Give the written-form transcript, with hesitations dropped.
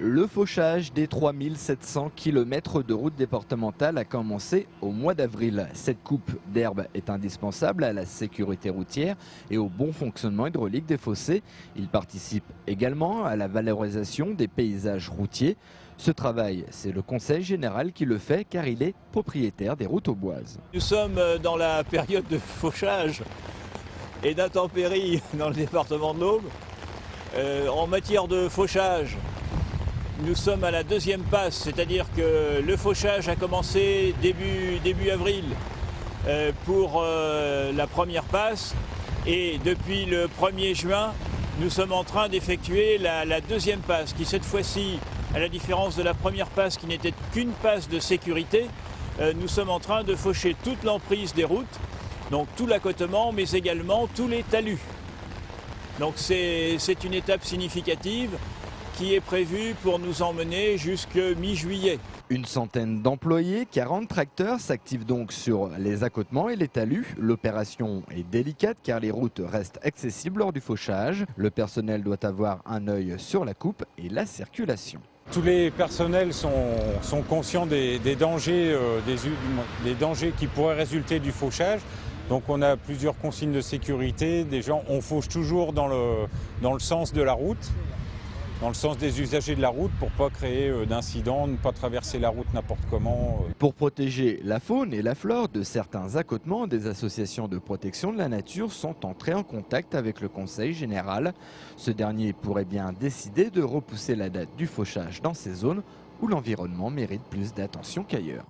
Le fauchage des 3700 km de route départementale a commencé au mois d'avril. Cette coupe d'herbe est indispensable à la sécurité routière et au bon fonctionnement hydraulique des fossés. Il participe également à la valorisation des paysages routiers. Ce travail, c'est le Conseil général qui le fait car il est propriétaire des routes auboises. Nous sommes dans la période de fauchage et d'intempéries dans le département de l'Aube. En matière de fauchage, nous sommes à la deuxième passe, c'est-à-dire que le fauchage a commencé début avril pour la première passe et depuis le 1er juin, nous sommes en train d'effectuer la deuxième passe qui cette fois-ci, à la différence de la première passe qui n'était qu'une passe de sécurité, nous sommes en train de faucher toute l'emprise des routes, donc tout l'accotement mais également tous les talus. Donc c'est une étape significative qui est prévue pour nous emmener jusqu'à mi-juillet. Une centaine d'employés, 40 tracteurs s'activent donc sur les accotements et les talus. L'opération est délicate car les routes restent accessibles lors du fauchage. Le personnel doit avoir un œil sur la coupe et la circulation. Tous les personnels sont conscients des dangers qui pourraient résulter du fauchage. Donc on a plusieurs consignes de sécurité. Déjà, on fauche toujours dans le sens de la route, dans le sens des usagers de la route pour ne pas créer d'incidents, ne pas traverser la route n'importe comment. Pour protéger la faune et la flore de certains accotements, des associations de protection de la nature sont entrées en contact avec le Conseil général. Ce dernier pourrait bien décider de repousser la date du fauchage dans ces zones où l'environnement mérite plus d'attention qu'ailleurs.